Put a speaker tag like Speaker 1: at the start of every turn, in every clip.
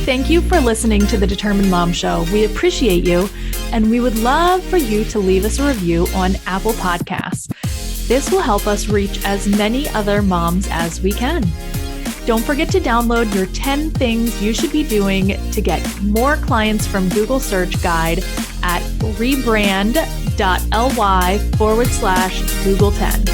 Speaker 1: Thank you for listening to the Determined Mom Show. We appreciate you, and we would love for you to leave us a review on Apple Podcasts. This will help us reach as many other moms as we can. Don't forget to download your 10 things you should be doing to get more clients from Google Search Guide at rebrand.ly/Google 10.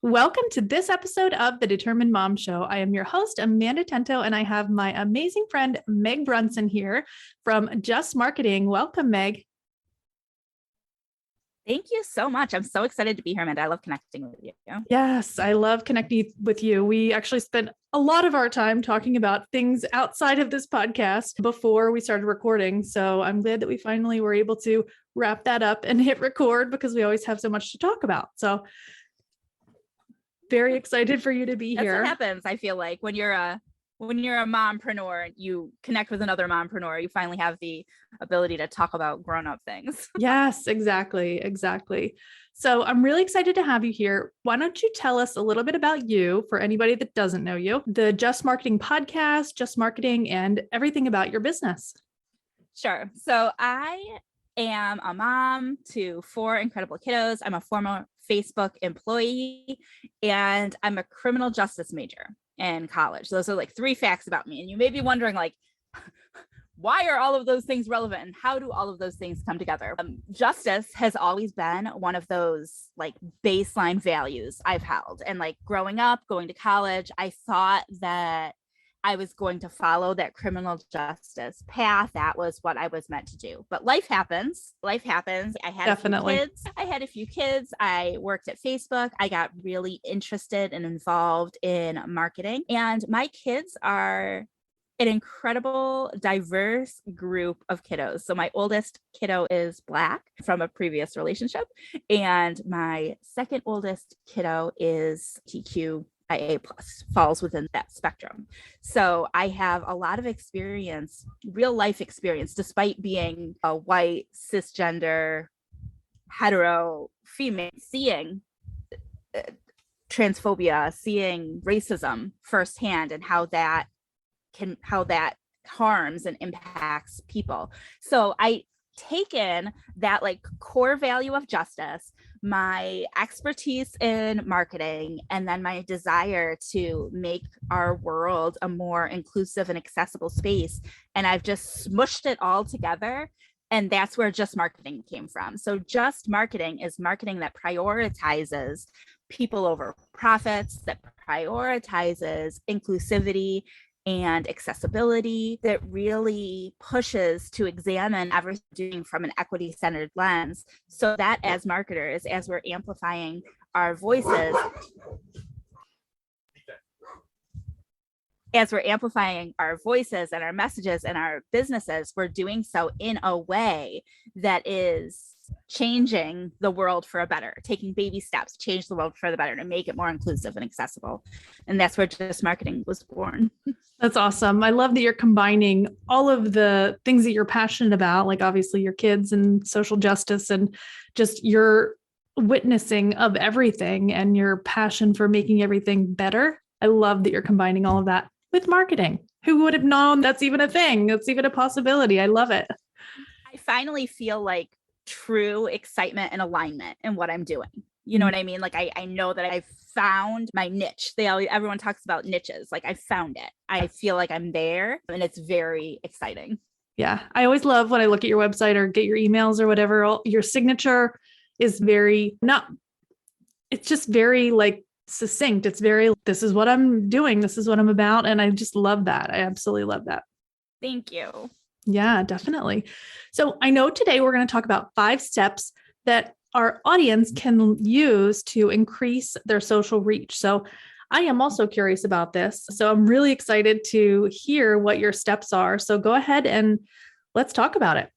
Speaker 1: Welcome to this episode of the Determined Mom Show. I am your host, Amanda Tento, and I have my amazing friend, Meg Brunson here from Just Marketing. Welcome, Meg.
Speaker 2: Thank you so much. I'm so excited to be here, Amanda. I love connecting with you.
Speaker 1: Yes, I love connecting with you. We actually spent a lot of our time talking about things outside of this podcast before we started recording. So I'm glad that we finally were able to wrap that up and hit record because we always have so much to talk about. So very excited for you to be here.
Speaker 2: That's what happens. I feel like when you're a mompreneur, you connect with another mompreneur, you finally have the ability to talk about grown-up things.
Speaker 1: Yes, exactly. So I'm really excited to have you here. Why don't you tell us a little bit about you for anybody that doesn't know you, the Just Marketing podcast, Just Marketing, and everything about your business?
Speaker 2: Sure. So I am a mom to 4 incredible kiddos. I'm a former Facebook employee, and I'm a criminal justice major in college. Those are like 3 facts about me. And you may be wondering, like, why are all of those things relevant and how do all of those things come together? Justice has always been one of those like baseline values I've held. And like growing up, going to college, I thought that I was going to follow that criminal justice path. That was what I was meant to do. But life happens. I had a few kids. I worked at Facebook. I got really interested and involved in marketing. And my kids are an incredible, diverse group of kiddos. So my oldest kiddo is Black from a previous relationship. And my second oldest kiddo is TQ. IA plus, falls within that spectrum. So I have a lot of experience, real life experience, despite being a white, cisgender, hetero female, seeing transphobia, seeing racism firsthand and how that harms and impacts people. So I taken that like core value of justice, my expertise in marketing, and then my desire to make our world a more inclusive and accessible space. And I've just smushed it all together. And that's where Just Marketing came from. So Just Marketing is marketing that prioritizes people over profits, that prioritizes inclusivity and accessibility, that really pushes to examine everything from an equity-centered lens, so that as marketers, as we're amplifying our voices, and our messages and our businesses, we're doing so in a way that is changing the world for a better, taking baby steps, change the world for the better, to make it more inclusive and accessible. And that's where Just Marketing was born.
Speaker 1: That's awesome. I love that you're combining all of the things that you're passionate about, like obviously your kids and social justice and just your witnessing of everything and your passion for making everything better. I love that you're combining all of that with marketing. Who would have known that's even a thing? That's even a possibility. I love it.
Speaker 2: I finally feel like true excitement and alignment in what I'm doing. You know what I mean? Like I know that I've found my niche. Everyone talks about niches. Like I found it. I feel like I'm there, and it's very exciting.
Speaker 1: Yeah. I always love when I look at your website or get your emails or whatever, your signature is it's just very like succinct. It's very, this is what I'm doing. This is what I'm about. And I just love that. I absolutely love that.
Speaker 2: Thank you.
Speaker 1: Yeah, definitely. So I know today we're going to talk about 5 steps that our audience can use to increase their social reach. So I am also curious about this. So I'm really excited to hear what your steps are. So go ahead and let's talk about it.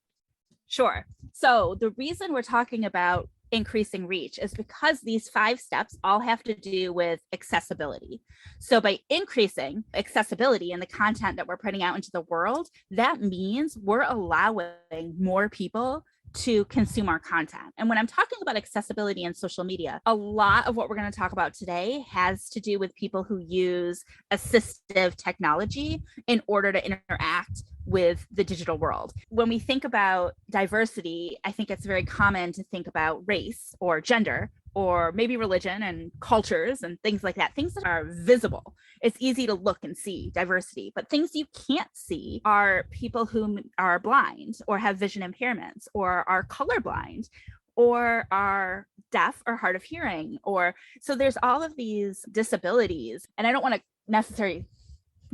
Speaker 2: Sure. So the reason we're talking about increasing reach is because these 5 steps all have to do with accessibility. So by increasing accessibility in the content that we're putting out into the world, that means we're allowing more people to consume our content. And when I'm talking about accessibility in social media, a lot of what we're going to talk about today has to do with people who use assistive technology in order to interact with the digital world. When we think about diversity, I think it's very common to think about race or gender or maybe religion and cultures and things like that, things that are visible. It's easy to look and see diversity, but things you can't see are people who are blind or have vision impairments or are colorblind or are deaf or hard of hearing. Or so there's all of these disabilities, and I don't want to necessarily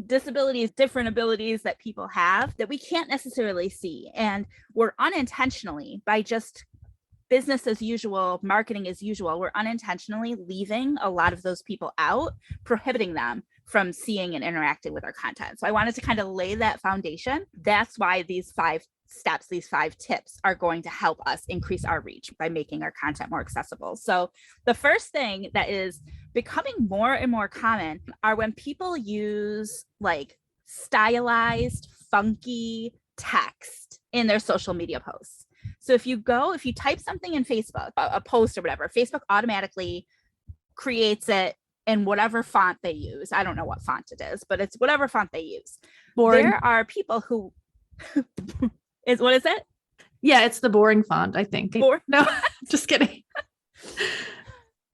Speaker 2: disabilities, different abilities that people have that we can't necessarily see. And we're unintentionally, by just business as usual, marketing as usual, we're unintentionally leaving a lot of those people out, prohibiting them from seeing and interacting with our content. So I wanted to kind of lay that foundation. That's why these 5 steps, these 5 tips are going to help us increase our reach by making our content more accessible. So the first thing that is becoming more and more common are when people use like stylized, funky text in their social media posts. So if you type something in Facebook, a post or whatever, Facebook automatically creates it in whatever font they use. I don't know what font it is, but it's whatever font they use.
Speaker 1: Boring.
Speaker 2: There are people who what is it?
Speaker 1: Yeah, it's the boring font, I think. No, just kidding.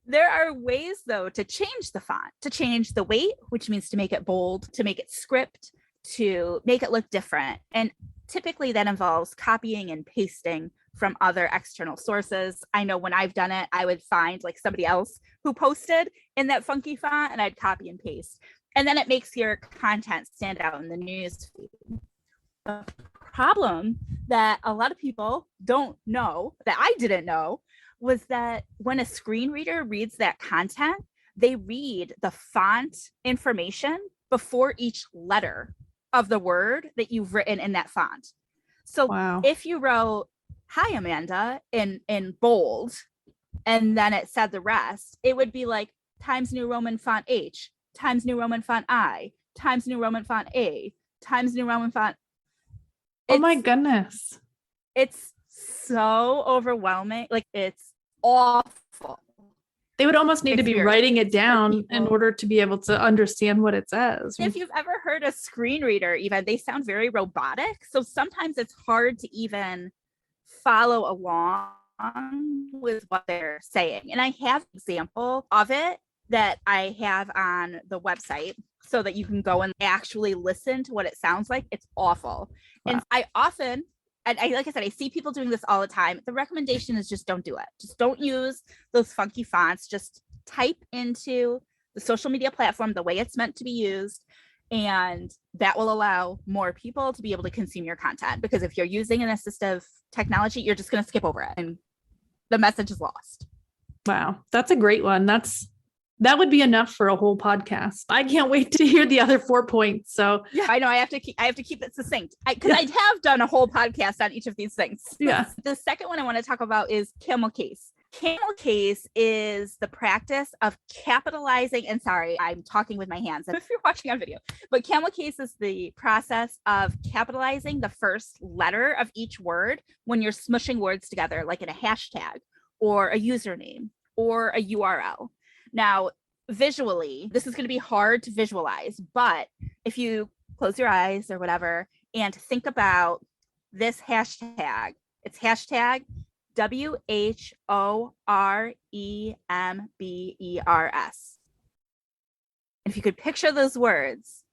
Speaker 2: There are ways though to change the font, to change the weight, which means to make it bold, to make it script, to make it look different. And typically that involves copying and pasting from other external sources. I know when I've done it, I would find like somebody else who posted in that funky font and I'd copy and paste. And then it makes your content stand out in the news feed. The problem that a lot of people don't know, that I didn't know, was that when a screen reader reads that content, they read the font information before each letter of the word that you've written in that font. So if you wrote, "Hi, Amanda," in bold, and then it said the rest, it would be like Times New Roman font H, Times New Roman font I, Times New Roman font A, Times New Roman font.
Speaker 1: Oh my goodness.
Speaker 2: It's so overwhelming. Like, it's awful.
Speaker 1: They would almost need to be writing it down in order to be able to understand what it says.
Speaker 2: If you've ever heard a screen reader, even, they sound very robotic. So sometimes it's hard to even follow along with what they're saying. And I have an example of it that I have on the website so that you can go and actually listen to what it sounds like. It's awful. Wow. And I often, and like I said, I see people doing this all the time. The recommendation is just don't do it. Just don't use those funky fonts. Just type into the social media platform the way it's meant to be used. And that will allow more people to be able to consume your content. Because if you're using an assistive technology, you're just going to skip over it and the message is lost.
Speaker 1: Wow. That's a great one. That would be enough for a whole podcast. I can't wait to hear the other 4 points. So
Speaker 2: yeah, I know I have to keep it succinct because I have done a whole podcast on each of these things.
Speaker 1: Yeah.
Speaker 2: The second one I want to talk about is camel case. Camel case is the practice of capitalizing, and sorry, I'm talking with my hands if you're watching on video, but camel case is the process of capitalizing the first letter of each word when you're smushing words together, like in a hashtag or a username or a URL. Now, visually, this is going to be hard to visualize, but if you close your eyes or whatever and think about this hashtag, it's hashtag WHOREMBERS. If you could picture those words,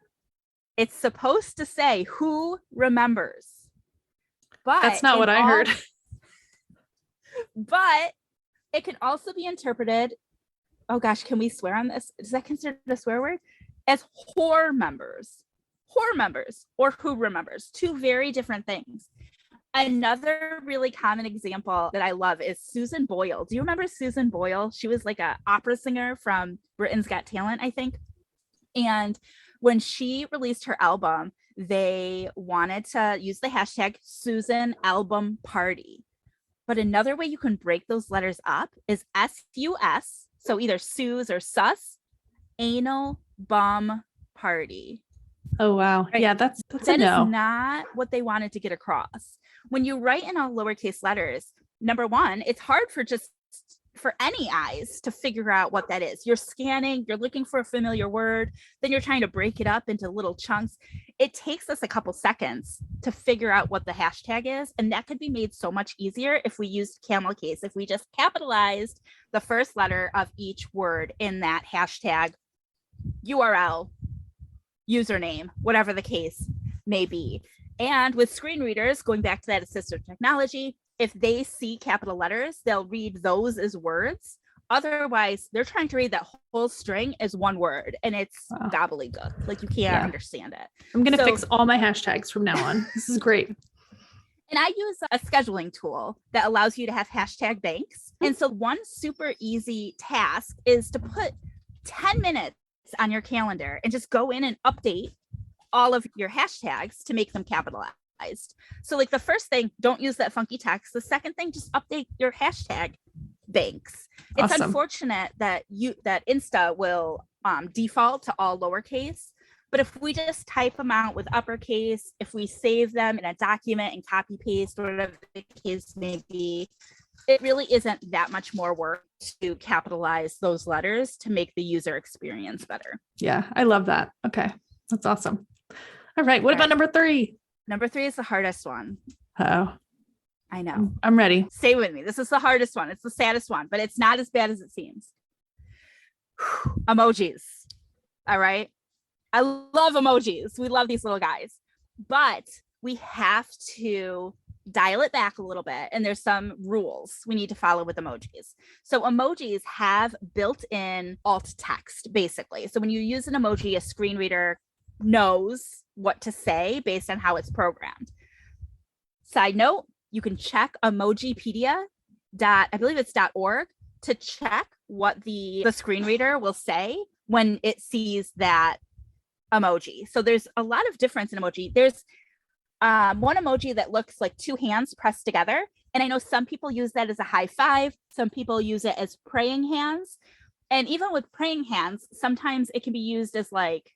Speaker 2: it's supposed to say who remembers. But
Speaker 1: that's not what I heard.
Speaker 2: But it can also be interpreted, oh gosh, can we swear on this? Is that considered a swear word? As whore members or who remembers, 2 very different things. Another really common example that I love is Susan Boyle. Do you remember Susan Boyle? She was like an opera singer from Britain's Got Talent, I think. And when she released her album, they wanted to use the hashtag Susan Album Party. But another way you can break those letters up is SUS. So either Suze or Sus, anal bum party.
Speaker 1: Oh, wow. Right? Yeah, that
Speaker 2: is not what they wanted to get across. when you write in all lowercase letters, number one, it's hard for any eyes to figure out what that is. You're scanning, you're looking for a familiar word, then you're trying to break it up into little chunks. It takes us a couple seconds to figure out what the hashtag is. And that could be made so much easier if we used camel case, if we just capitalized the first letter of each word in that hashtag URL, username, whatever the case may be. And with screen readers, going back to that assistive technology, if they see capital letters, they'll read those as words. Otherwise, they're trying to read that whole string as one word, and it's gobbledygook. Like, you can't understand it.
Speaker 1: I'm going to fix all my hashtags from now on. This is great.
Speaker 2: And I use a scheduling tool that allows you to have hashtag banks. And so one super easy task is to put 10 minutes on your calendar and just go in and update all of your hashtags to make them capitalized. So like the first thing, don't use that funky text. The second thing, just update your hashtag banks. It's unfortunate that Insta will default to all lowercase, but if we just type them out with uppercase, if we save them in a document and copy paste, or whatever the case may be, it really isn't that much more work to capitalize those letters to make the user experience better.
Speaker 1: Yeah, I love that. Okay, that's awesome. All right, what about number 3?
Speaker 2: Number 3 is the hardest one.
Speaker 1: Oh,
Speaker 2: I know.
Speaker 1: I'm ready.
Speaker 2: Stay with me. This is the hardest one. It's the saddest one, but it's not as bad as it seems. Emojis. All right. I love emojis. We love these little guys, but we have to dial it back a little bit. And there's some rules we need to follow with emojis. So emojis have built-in alt text, basically. So when you use an emoji, a screen reader knows what to say based on how it's programmed. Side note, you can check emojipedia. I believe it's .org to check what the screen reader will say when it sees that emoji. So there's a lot of difference in emoji. There's one emoji that looks like 2 hands pressed together. And I know some people use that as a high five. Some people use it as praying hands. And even with praying hands, sometimes it can be used as like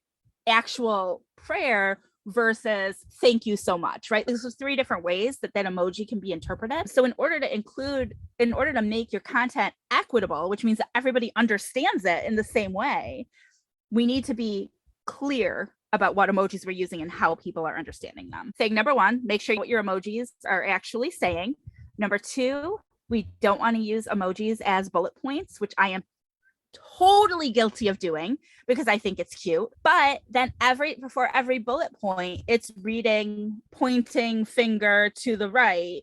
Speaker 2: actual prayer versus thank you so much, right? This is 3 different ways that emoji can be interpreted. So in order to make your content equitable, which means that everybody understands it in the same way, we need to be clear about what emojis we're using and how people are understanding them. Saying number 1, make sure what your emojis are actually saying. Number 2, we don't want to use emojis as bullet points, which I am totally guilty of doing because I think it's cute. But then before every bullet point, it's reading pointing finger to the right,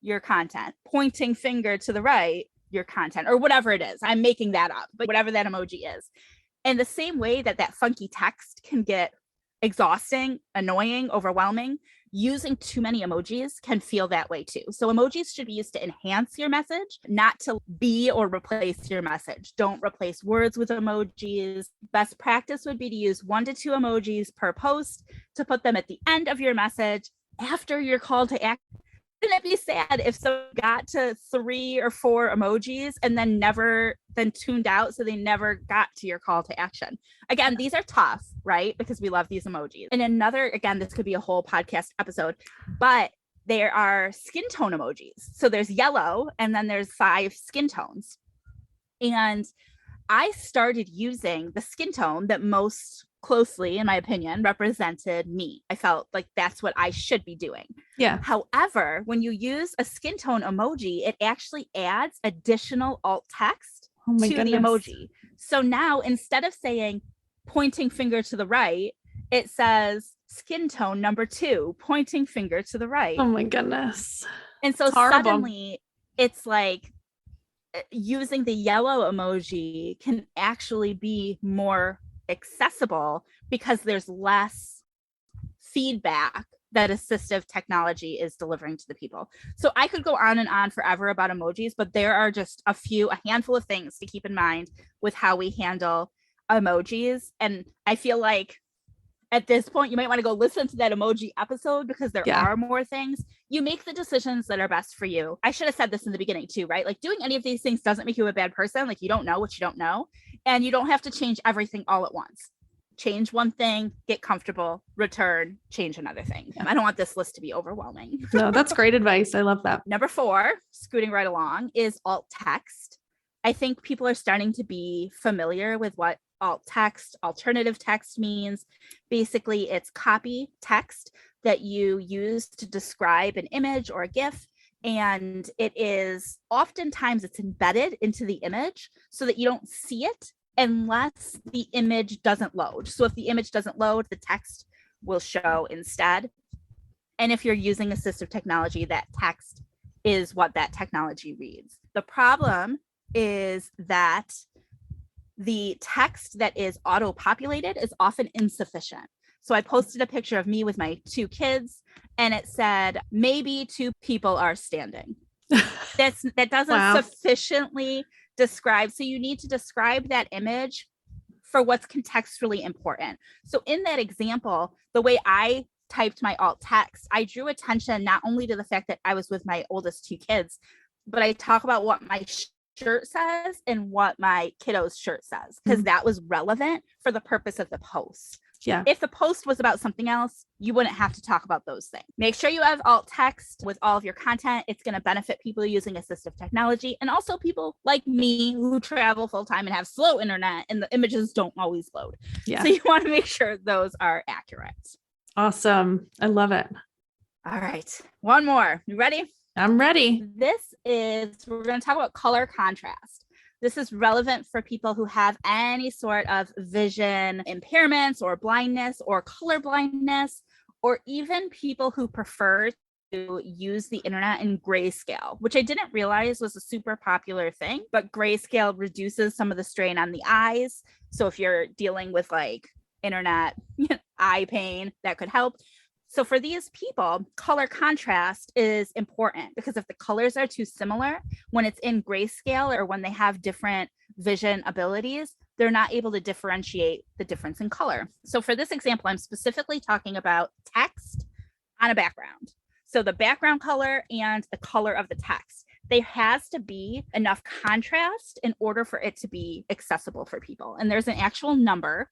Speaker 2: your content, pointing finger to the right, your content, or whatever it is. I'm making that up, but whatever that emoji is. And the same way that funky text can get exhausting, annoying, overwhelming, using too many emojis can feel that way too. So emojis should be used to enhance your message, not to be or replace your message. Don't replace words with emojis. Best practice would be to use 1 to 2 emojis per post, to put them at the end of your message after your call to action. Wouldn't it be sad if someone got to 3 or 4 emojis and then tuned out, so they never got to your call to action? Again, these are tough, right? Because we love these emojis. And again, this could be a whole podcast episode, but there are skin tone emojis. So there's yellow, and then there's 5 skin tones. And I started using the skin tone that most closely, in my opinion, represented me. I felt like that's what I should be doing.
Speaker 1: Yeah.
Speaker 2: However, when you use a skin tone emoji, it actually adds additional alt text to the emoji. So now instead of saying pointing finger to the right, it says skin tone number 2, pointing finger to the right.
Speaker 1: Oh my goodness.
Speaker 2: And so suddenly it's like using the yellow emoji can actually be more accessible because there's less feedback that assistive technology is delivering to the people. So I could go on and on forever about emojis, but there are just a handful of things to keep in mind with how we handle emojis. And I feel like at this point, you might want to go listen to that emoji episode because there are more things. You make the decisions that are best for you. I should have said this in the beginning too, right? Like, doing any of these things doesn't make you a bad person. Like, you don't know what you don't know, and you don't have to change everything all at once. change one thing, get comfortable, return, change another thing. I don't want this list to be overwhelming.
Speaker 1: No, that's great advice. I love that.
Speaker 2: Number 4, scooting right along, is alt text. I think people are starting to be familiar with what alt text, alternative text means. Basically, it's copy text that you use to describe an image or a GIF. And it is oftentimes it's embedded into the image so that you don't see it unless the image doesn't load. So if the image doesn't load, the text will show instead. And if you're using assistive technology, that text is what that technology reads. The problem is that the text that is auto-populated is often insufficient. So I posted a picture of me with my 2 kids, and it said, maybe 2 people are standing. That doesn't sufficiently describe. So you need to describe that image for what's contextually important. So in that example, the way I typed my alt text, I drew attention not only to the fact that I was with my oldest 2 kids, but I talk about what my shirt says and what my kiddo's shirt says, because that was relevant for the purpose of the post.
Speaker 1: Yeah.
Speaker 2: If the post was about something else, you wouldn't have to talk about those things. Make sure you have alt text with all of your content. It's going to benefit people using assistive technology, and also people like me who travel full time and have slow internet and the images don't always load.
Speaker 1: Yeah.
Speaker 2: So you want to make sure those are accurate.
Speaker 1: Awesome. I love it.
Speaker 2: All right. One more. You ready?
Speaker 1: I'm ready.
Speaker 2: We're going to talk about color contrast. This is relevant for people who have any sort of vision impairments or blindness or color blindness, or even people who prefer to use the internet in grayscale, which I didn't realize was a super popular thing, but grayscale reduces some of the strain on the eyes. So if you're dealing with like internet eye pain, that could help. So for these people, color contrast is important, because if the colors are too similar, when it's in grayscale or when they have different vision abilities, they're not able to differentiate the difference in color. So for this example, I'm specifically talking about text on a background. So the background color and the color of the text, there has to be enough contrast in order for it to be accessible for people. And there's an actual number.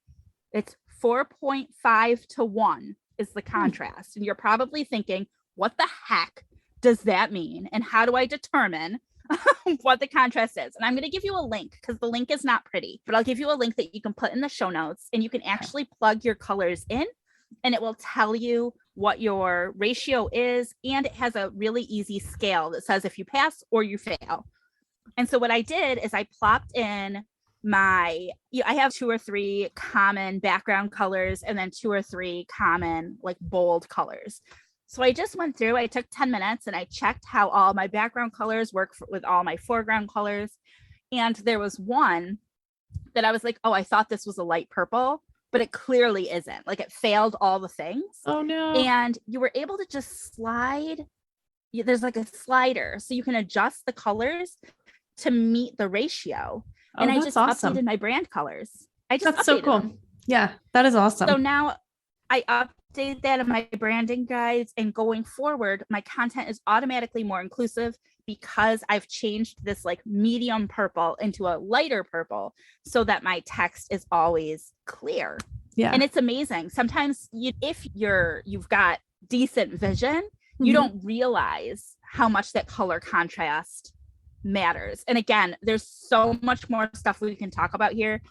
Speaker 2: It's 4.5 to 1. Is the contrast. And you're probably thinking, what the heck does that mean? And how do I determine what the contrast is? And I'm going to give you a link, because the link is not pretty, but I'll give you a link that you can put in the show notes, and you can actually plug your colors in, and it will tell you what your ratio is. And it has a really easy scale that says if you pass or you fail. And so what I did is I plopped in I have 2 or 3 common background colors, and then 2 or 3 common like bold colors. So I just went through, I took 10 minutes and I checked how all my background colors work with all my foreground colors. And there was one that I was like, oh, I thought this was a light purple, but it clearly isn't. Like, it failed all the things.
Speaker 1: Oh no.
Speaker 2: And you were able to just slide. There's like a slider, so you can adjust the colors to meet the ratio. And I just updated my brand colors.
Speaker 1: That's so cool.
Speaker 2: Them.
Speaker 1: Yeah, that is awesome.
Speaker 2: So now I update that in my branding guides, and going forward, my content is automatically more inclusive, because I've changed this like medium purple into a lighter purple so that my text is always clear.
Speaker 1: Yeah.
Speaker 2: And it's amazing. Sometimes if you've got decent vision, you don't realize how much that color contrast matters. And again, there's so much more stuff we can talk about here.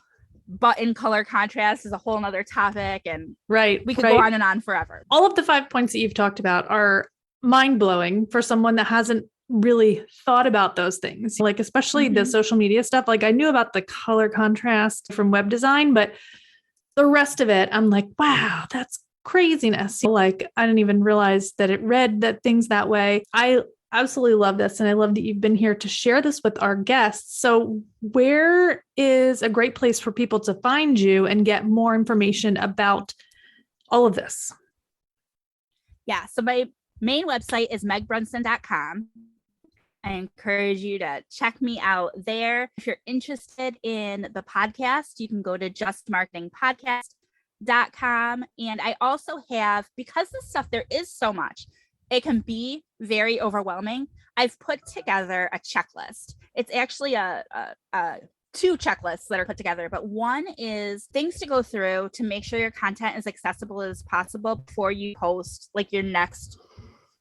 Speaker 2: Button color contrast is a whole nother topic, and we could go on and on forever.
Speaker 1: All of the 5 points that you've talked about are mind-blowing for someone that hasn't really thought about those things, like especially the social media stuff. Like, I knew about the color contrast from web design, but the rest of it, I'm like, wow, that's craziness. Like, I didn't even realize that it read that things that way. I absolutely love this. And I love that you've been here to share this with our guests. So where is a great place for people to find you and get more information about all of this?
Speaker 2: Yeah. So my main website is megbrunson.com. I encourage you to check me out there. If you're interested in the podcast, you can go to justmarketingpodcast.com. And I also have, because this stuff, there is so much, it can be very overwhelming. I've put together a checklist. It's actually a two checklists that are put together, but one is things to go through to make sure your content is accessible as possible before you post like your next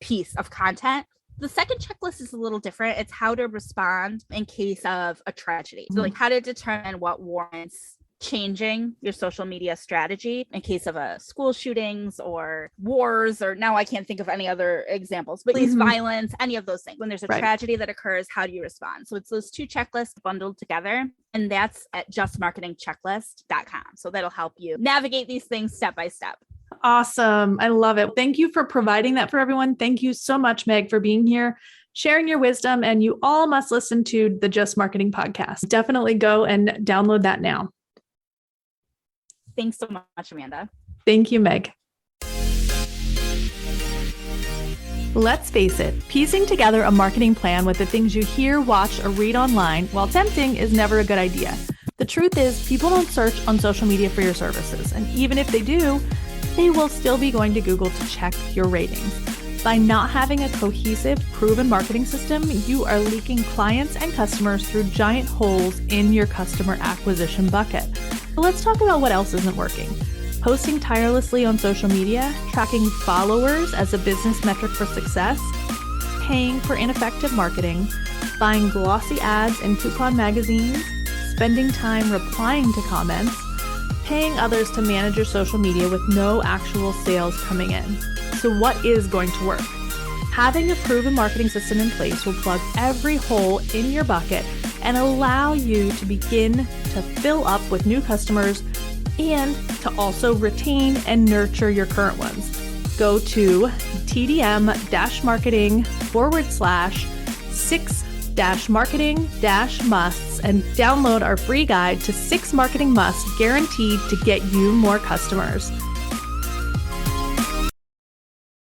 Speaker 2: piece of content. The second checklist is a little different. It's how to respond in case of a tragedy. So like how to determine what warrants changing your social media strategy in case of a school shootings or wars, or now I can't think of any other examples, but police violence, any of those things. When there's a tragedy that occurs, how do you respond? So it's those two checklists bundled together, and that's at justmarketingchecklist.com. So that'll help you navigate these things step by step.
Speaker 1: Awesome. I love it. Thank you for providing that for everyone. Thank you so much, Meg, for being here, sharing your wisdom, and you all must listen to the Just Marketing podcast. Definitely go and download that now.
Speaker 2: Thanks so much, Amanda.
Speaker 1: Thank you, Meg. Let's face it, piecing together a marketing plan with the things you hear, watch, or read online, while tempting, is never a good idea. The truth is, people don't search on social media for your services, and even if they do, they will still be going to Google to check your ratings. By not having a cohesive, proven marketing system, you are leaking clients and customers through giant holes in your customer acquisition bucket. But let's talk about what else isn't working. Posting tirelessly on social media, tracking followers as a business metric for success, paying for ineffective marketing, buying glossy ads in coupon magazines, spending time replying to comments, paying others to manage your social media with no actual sales coming in. So what is going to work? Having a proven marketing system in place will plug every hole in your bucket and allow you to begin to fill up with new customers and to also retain and nurture your current ones. Go to tdm-marketing/6-marketing-musts and download our free guide to 6 marketing musts guaranteed to get you more customers.